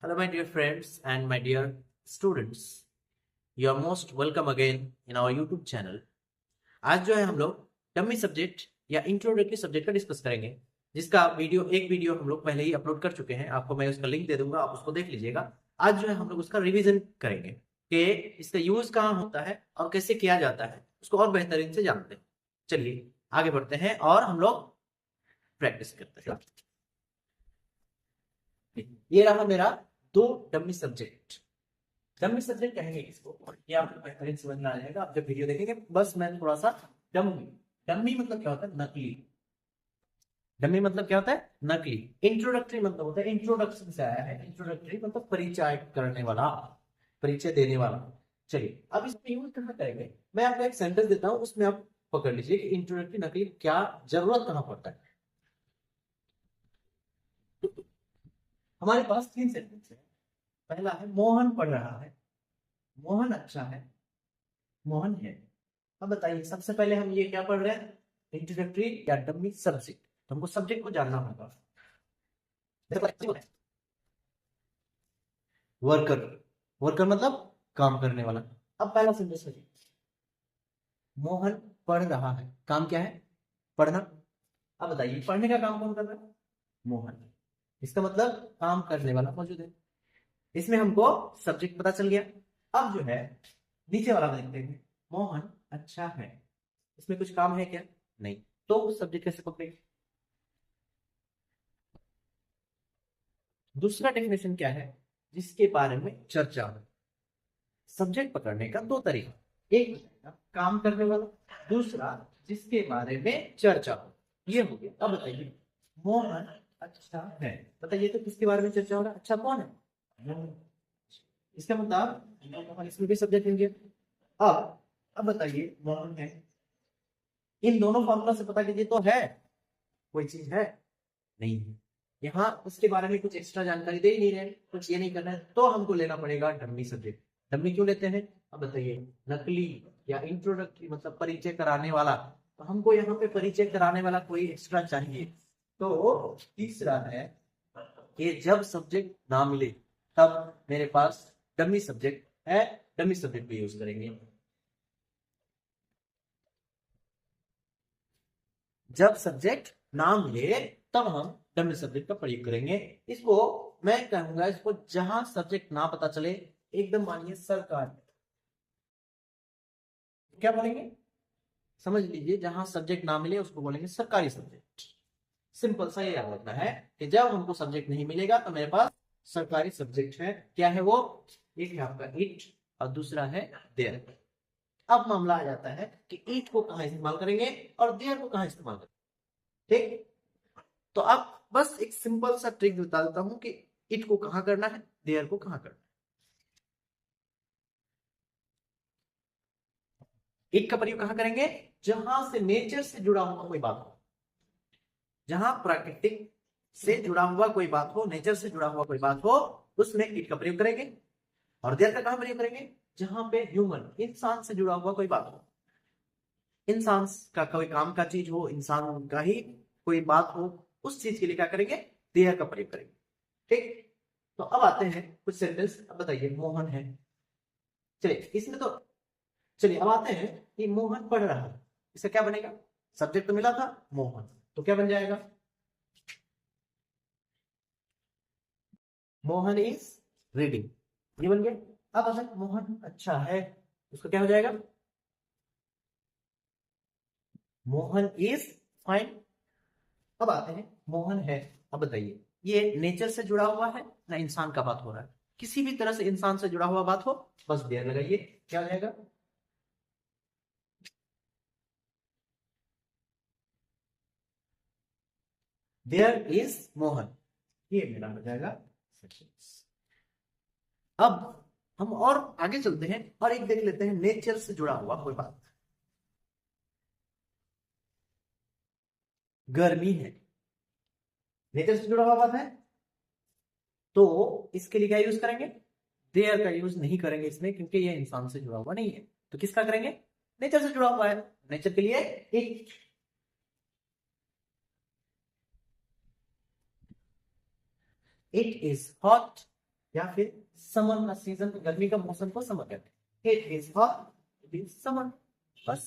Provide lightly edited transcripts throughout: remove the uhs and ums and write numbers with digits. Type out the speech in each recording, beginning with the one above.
Hello, my dear friends and my dear students. You are most welcome again in our YouTube channel. आज जो है हम लोग dummy subject या introductory subject का डिस्कस करेंगे, जिसका एक वीडियो हम लोग पहले ही अपलोड कर चुके हैं। आपको मैं उसका लिंक दे दूंगा, आप उसको देख लीजिएगा। आज जो है हम लोग उसका रिवीजन करेंगे कि इसका यूज कहाँ होता है और कैसे किया जाता है, उसको और बेहतरीन से जानते हैं। चलिए आगे बढ़ते हैं और हम लोग प्रैक्टिस करते हैं। ये रहा मेरा दो डमी सब्जेक्ट। डमी सब्जेक्ट कहेंगे इसको, ये आपको बेहतरीन समझ में आ जाएगा आप जब वीडियो देखेंगे। बस मैं थोड़ा सा डमी डमी मतलब क्या होता है? नकली। डमी मतलब क्या होता है? नकली। इंट्रोडक्टरी मतलब होता है, इंट्रोडक्शन से आया है। इंट्रोडक्टरी मतलब परिचय करने वाला, परिचय देने वाला। चलिए अब इसमें यूज कहाँ करेंगे, मैं आपको एक सेंटेंस देता हूँ, उसमें आप पकड़ लीजिए कि इंट्रोडक्टरी नकली क्या जरूरत कहाँ पड़ता है। हमारे पास तीन सेंटेंस है। पहला है मोहन पढ़ रहा है, मोहन अच्छा है, मोहन है। अब बताइए सबसे पहले हम ये क्या पढ़ रहे हैं? इंट्रोडक्टरी या डमी सब्जेक्ट। तो हमको सब्जेक्ट को जानना होगा। वर्कर, वर्कर मतलब काम करने वाला। अब पहला सेंटेंस है, मोहन पढ़ रहा है। काम क्या है? पढ़ना। अब बताइए पढ़ने का काम कौन कर रहा है? मोहन। इसका मतलब काम करने वाला मौजूद है। इसमें हमको सब्जेक्ट पता चल गया। अब जो है नीचे वाला देखते हैं, मोहन अच्छा है। इसमें कुछ काम है क्या? नहीं। तो सब्जेक्ट कैसे पकड़ेंगे? दूसरा डेफिनेशन क्या है? जिसके बारे में चर्चा हो। सब्जेक्ट पकड़ने का दो तरीका, एक काम करने वाला, दूसरा जिसके बारे में चर्चा हो। ये हो गया। अब बताइए मोहन अच्छा है, बताइए तो किसके बारे में चर्चा हो रहा है? अच्छा कौन है? मोहन। इसका मतलब मोहन, इसमें भी सब्जेक्ट मिल गया। अब बताइए मोहन है, इन दोनों फॉर्मूला से पता कीजिए तो है कोई चीज है? नहीं है। यहाँ उसके बारे में कुछ एक्स्ट्रा जानकारी दे ही नहीं रहे, कुछ ये नहीं करना है, तो हमको लेना पड़ेगा डमी सब्जेक्ट। डमी क्यों लेते हैं? अब बताइए नकली या इंट्रोडक्टरी मतलब परिचय कराने वाला। तो हमको यहाँ पे परिचय कराने वाला कोई एक्स्ट्रा चाहिए। तो तीसरा है कि जब सब्जेक्ट ना मिले तब मेरे पास डमी सब्जेक्ट है, डमी सब्जेक्ट भी यूज करेंगे। जब सब्जेक्ट ना मिले तब हम डमी सब्जेक्ट का प्रयोग करेंगे। इसको मैं कहूंगा, इसको जहां सब्जेक्ट ना पता चले, एकदम मानिए सरकार, क्या बोलेंगे? समझ लीजिए, जहां सब्जेक्ट ना मिले उसको बोलेंगे सरकारी सब्जेक्ट। सिंपल सा ये याद रखना है कि जब हमको सब्जेक्ट नहीं मिलेगा तो मेरे पास सरकारी सब्जेक्ट है। क्या है वो? एक है आपका इट और दूसरा है देयर। अब मामला आ जाता है कि इट को कहां इस्तेमाल करेंगे और देयर को कहां इस्तेमाल करेंगे। ठीक, तो अब बस एक सिंपल सा ट्रिक बता देता हूं कि इट को कहां करना है, देयर को कहां करना है। इट का प्रयोग कहां करेंगे? जहां से नेचर से जुड़ा हुआ कोई बात हो, जहां प्राकृतिक से जुड़ा हुआ कोई बात हो, नेचर से जुड़ा हुआ कोई बात हो, उसमें इट का प्रयोग करेंगे। और देयर का कहां प्रयोग करेंगे? जहां पे ह्यूमन, इंसान से जुड़ा हुआ कोई बात हो, इंसान का कोई काम का चीज हो, इंसान का ही कोई बात हो, उस चीज के लिए क्या करेंगे? देयर का प्रयोग करेंगे। ठीक, तो अब आते हैं कुछ सेंटेंस। अब बताइए मोहन है, चलिए इसमें तो, चलिए अब आते हैं कि मोहन पढ़ रहा है। इसका क्या बनेगा? सब्जेक्ट तो मिला था मोहन, तो क्या बन जाएगा? मोहन इज रीडिंग, ये बन गया। अब अगर मोहन अच्छा है, उसका क्या हो जाएगा? Mohan is fine. अब आते हैं मोहन है। अब बताइए ये नेचर से जुड़ा हुआ है ना इंसान का बात हो रहा है? किसी भी तरह से इंसान से जुड़ा हुआ बात हो, बस देयर लगाइए, क्या हो जाएगा? देयर इज मोहन, ये मेरा हो जाएगा सेंटेंस। अब हम और आगे चलते हैं और एक देख लेते हैं नेचर से जुड़ा हुआ कोई बात। गर्मी है, नेचर से जुड़ा हुआ बात है, तो इसके लिए क्या यूज करेंगे? देयर का यूज नहीं करेंगे इसमें, क्योंकि ये इंसान से जुड़ा हुआ नहीं है। तो किसका करेंगे? नेचर से जुड़ा हुआ है, नेचर के लिए इट। इट इज हॉट, या फिर समर का सीजन, गर्मी का मौसम को समर कहते हैं। It is hot, it is summer. बस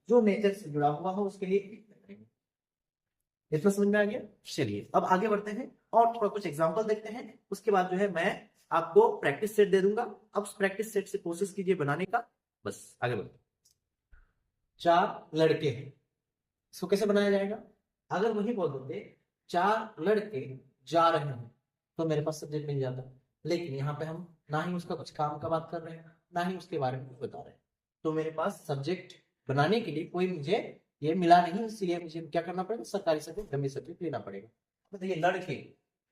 जो नेचर से जुड़ा हुआ हो उसके लिए इतना समझ में आ गया। चलिए अब आगे बढ़ते हैं और थोड़ा कुछ एग्जांपल देखते हैं, उसके बाद जो है मैं आपको प्रैक्टिस सेट दे दूंगा। अब उस प्रैक्टिस सेट से कोशिश कीजिए बनाने का। बस आगे बढ़ते। 4 लड़के हैं, इसको कैसे बनाया जाएगा? अगर वही बोल देते 4 लड़के जा रहे हैं तो मेरे पास सब्जेक्ट मिल जाता, लेकिन यहाँ पे हम ना ही उसका कुछ काम का बात कर रहे हैं ना ही उसके बारे में कुछ बता रहे हैं, तो मेरे पास सब्जेक्ट बनाने के लिए कोई मुझे ये मिला नहीं, इसलिए मुझे क्या करना पड़ेगा? सरकारी सब्जेक्ट, डमी सब्जेक्ट लेना पड़ेगा। बताइए लड़के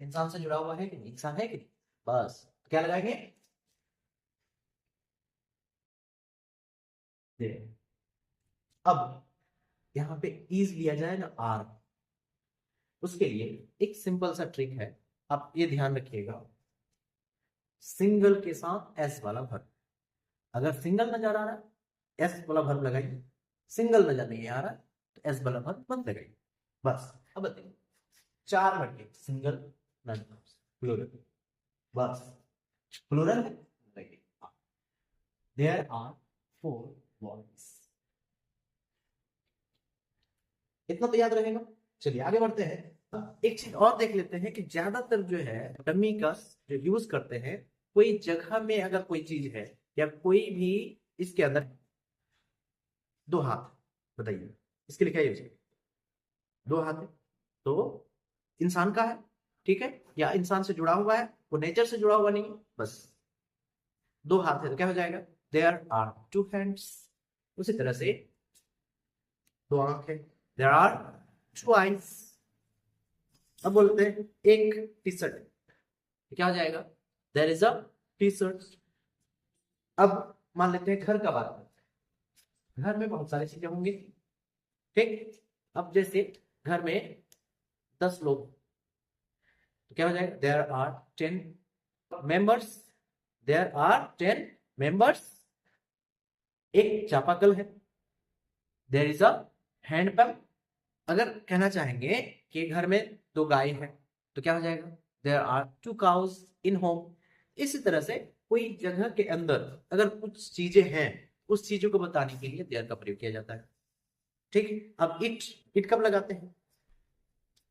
इंसान से जुड़ा हुआ है कि नहीं? इंसान है कि नहीं? बस क्या लगाएंगे? अब यहाँ पे इज लिया जाए ना आर, उसके लिए एक सिंपल सा ट्रिक है, आप ये ध्यान रखिएगा। सिंगल के साथ एस वाला वर्ब, अगर सिंगल नजर आ रहा है एस वाला वर्ब लगाइए, सिंगल नजर नहीं आ रहा है तो एस वाला वर्ब मत लगाइए। बस अब बताइए 4 लड़के, सिंगल प्लूरल, बस प्लूरल है। देयर आर 4 बॉयज, इतना तो याद रहेगा। चलिए आगे बढ़ते हैं। एक चीज और देख लेते हैं कि ज्यादातर जो है डमी का जो यूज करते हैं, कोई जगह में अगर कोई चीज है या कोई भी इसके अंदर 2 हाथ, बताइए इसके लिए क्या यूज है? 2 हाथ है तो इंसान का है, ठीक है, या इंसान से जुड़ा हुआ है, वो नेचर से जुड़ा हुआ नहीं है, बस 2 हाथ है तो क्या हो जाएगा? There are 2 hands. उसी तरह से 2 आंख है, देयर आर 2 आईज। अब बोलते हैं एक टी शर्ट, क्या हो जाएगा? There is a T shirt. अब मान लेते हैं घर का बात करते हैं, घर में बहुत सारी चीजें होंगी, ठीक। अब जैसे घर में 10 लोग तो क्या हो जाएगा? There are 10 members, there are 10 members. एक चापाकल है, देयर इज अ हैंडपंप। अगर कहना चाहेंगे कि घर में 2 गाय है तो क्या हो जाएगा? There are 2 cows in home. इसी तरह से कोई जगह के अंदर अगर कुछ चीजें हैं, उस चीजों को बताने के लिए देयर का प्रयोग किया जाता है, ठीक। अब इट, इट कब लगाते हैं?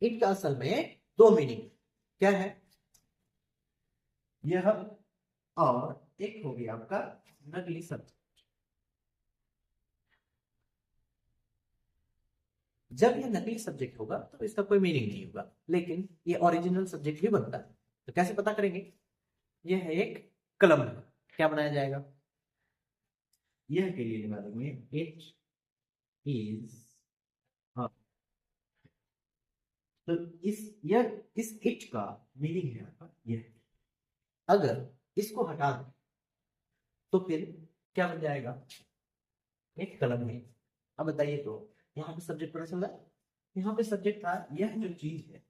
इट का असल में 2 मीनिंग क्या है? यह और एक हो गया आपका नकली शब्द। जब ये नकली सब्जेक्ट होगा तो इसका कोई मीनिंग नहीं होगा, लेकिन ये ओरिजिनल सब्जेक्ट भी बनता है। तो कैसे पता करेंगे? यह है एक कलम है, क्या बनाया जाएगा? यह के लिए निकालेंगे इट इज, तो इस इट का मीनिंग है आपका यह। अगर इसको हटा दें तो फिर क्या बन जाएगा? एक कलम है। अब बताइए तो यहाँ पे सब्जेक्ट पता चल रहा है, यहाँ पे सब्जेक्ट था यह जो चीज है,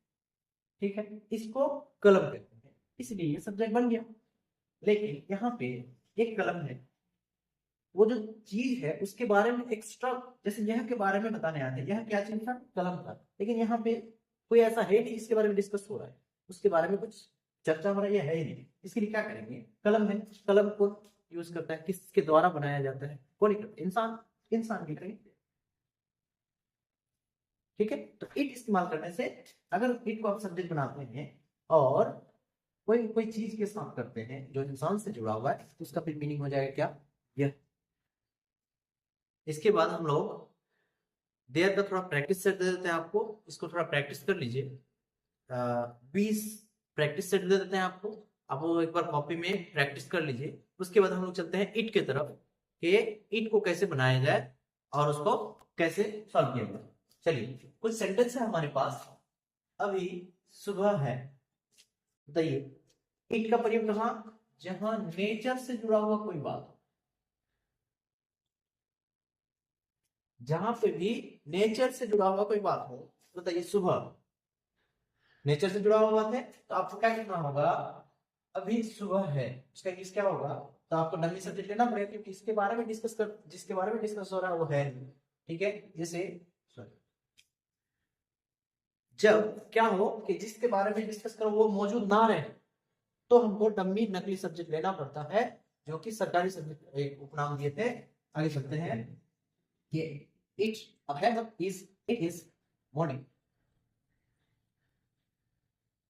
ठीक है, इसको कलम कहते हैं, इसलिए ये सब्जेक्ट बन गया। लेकिन यहाँ पे एक कलम है, वो जो चीज है उसके बारे में एक्स्ट्रा, जैसे यह के बारे में बताने आते हैं, यह क्या चीज था? कलम था, लेकिन यहाँ पे कोई ऐसा है नहीं जिसके बारे में डिस्कस हो रहा है, उसके बारे में कुछ चर्चा हो रही है ही नहीं, इसके लिए क्या करेंगे? कलम है, कलम को यूज करता है, किसके द्वारा बनाया जाता है? कौन करता है? इंसान, इंसान भी करेंगे, ठीक है। तो इट इस्तेमाल करने से अगर इट को आप सब्जेक्ट बनाते हैं और कोई कोई चीज के साथ करते हैं जो इंसान से जुड़ा हुआ है तो उसका फिर मीनिंग हो जाएगा क्या? यह। इसके बाद हम लोग देयर का थोड़ा प्रैक्टिस सेट दे देते हैं आपको, इसको थोड़ा प्रैक्टिस कर लीजिए। 20 प्रैक्टिस सेट दे देते हैं आपको, आप वो एक बार कॉपी में प्रैक्टिस कर लीजिए। उसके बाद हम लोग चलते हैं इट के तरफ कि इट को कैसे बनाया जाए और उसको कैसे सॉल्व किया जाए। चलिए कुछ सेंटेंस है हमारे पास। अभी सुबह है, बताइए इट का प्रयोग कहां? जहां नेचर से जुड़ा हुआ कोई बात हो, जहां पे भी नेचर से जुड़ा हुआ कोई बात हो। बताइए सुबह नेचर से जुड़ा हुआ बात है तो आपको क्या करना होगा? अभी सुबह है, उसका इंग्लिश क्या होगा? तो आपको डमी सब्जेक्ट लेना पड़ेगा क्योंकि इसके बारे में डिस्कस कर, जिसके बारे में डिस्कस हो रहा है वो है, ठीक है। जैसे जब क्या हो कि जिसके बारे में डिस्कस करो वो मौजूद ना रहे, तो हमको डम्मी नकली सब्जेक्ट लेना पड़ता है, जो कि सरकारी सब्जेक्ट एक उपनाम दिए थे। आगे चलते हैं। ये it it is morning,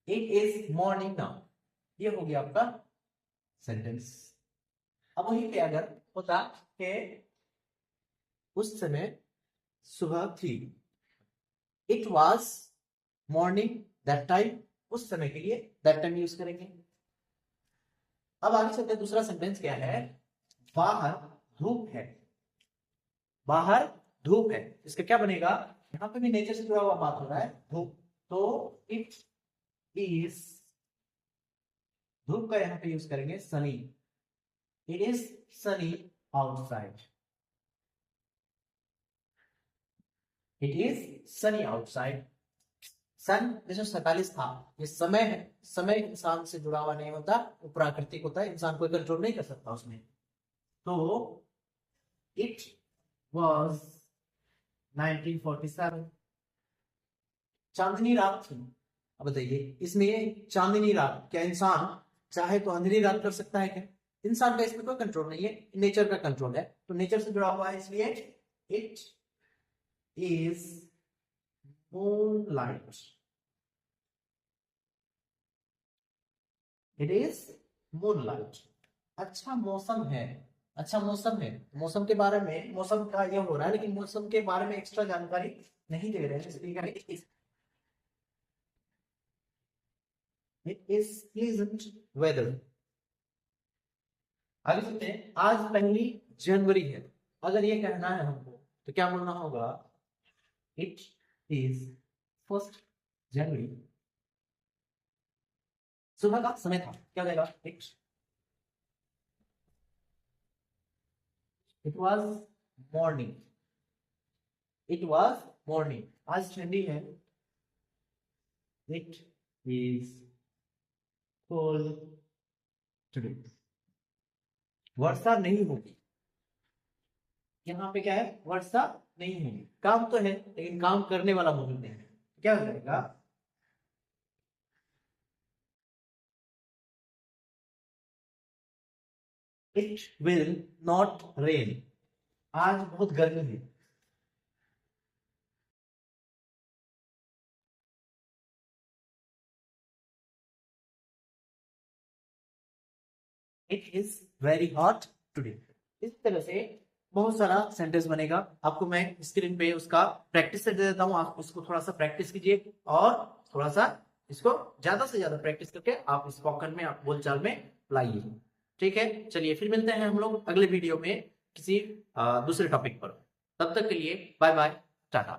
it is morning now, ये हो गया आपका सेंटेंस। अब वहीं पे अगर होता कि उस समय सुबह थी, it was morning that time, उस समय के लिए दैट टाइम यूज करेंगे। अब आगे चलते हैं, दूसरा सेंटेंस क्या है, बाहर धूप है, बाहर धूप है, इसका क्या बनेगा, यहां पे भी नेचर से जुड़ा हुआ बात हो रहा है, धूप, तो इट इज, धूप का यहां पे यूज करेंगे sunny, it is sunny outside, it is sunny outside. सन 1947 था, ये समय है, समय इंसान से जुड़ा हुआ नहीं होता, वो प्राकृतिक होता है, इंसान कोई कंट्रोल नहीं कर सकता उसमें। तो इट वॉज 1947, चांदनी रात थी। अब बताइए इसमें चांदनी रात, क्या इंसान चाहे तो अंधेरी रात कर सकता है क्या? इंसान का इसमें कोई कंट्रोल नहीं है, नेचर का कंट्रोल है, तो नेचर से जुड़ा हुआ है, इसलिए it is moonlight, it is moonlight. अच्छा मौसम है, अच्छा मौसम है, मौसम के बारे में, मौसम का ये हो रहा है, लेकिन मौसम के बारे में एक्स्ट्रा जानकारी नहीं दे रहे हैं, इसलिए इट इज प्लीजेंट वेदर। आगे चलते हैं, आज 1 जनवरी है, अगर ये कहना है हमको तो क्या बोलना होगा, इट इज 1 जनवरी, सुबह का समय था, क्या देगा, it was morning, it was morning, आज ठंडी है, इट इज कोल्ड टुडे, वर्षा नहीं होगी, यहाँ पे क्या है, वर्षा नहीं होगी, काम तो है लेकिन काम करने वाला मौजूद नहीं है, क्या हो जाएगा, इट विल नॉट रेन, आज बहुत गर्मी है, it is very hot today. इस तरह से बहुत सारा सेंटेंस बनेगा, आपको मैं स्क्रीन पे उसका प्रैक्टिस से दे देता हूँ, आप उसको थोड़ा सा प्रैक्टिस कीजिए, और थोड़ा सा इसको ज्यादा से ज्यादा प्रैक्टिस करके आप स्पोकन में, आप बोलचाल में लाइए। ठीक है, चलिए फिर मिलते हैं हम लोग अगले वीडियो में किसी दूसरे टॉपिक पर, तब तक के लिए बाय बाय, टाटा।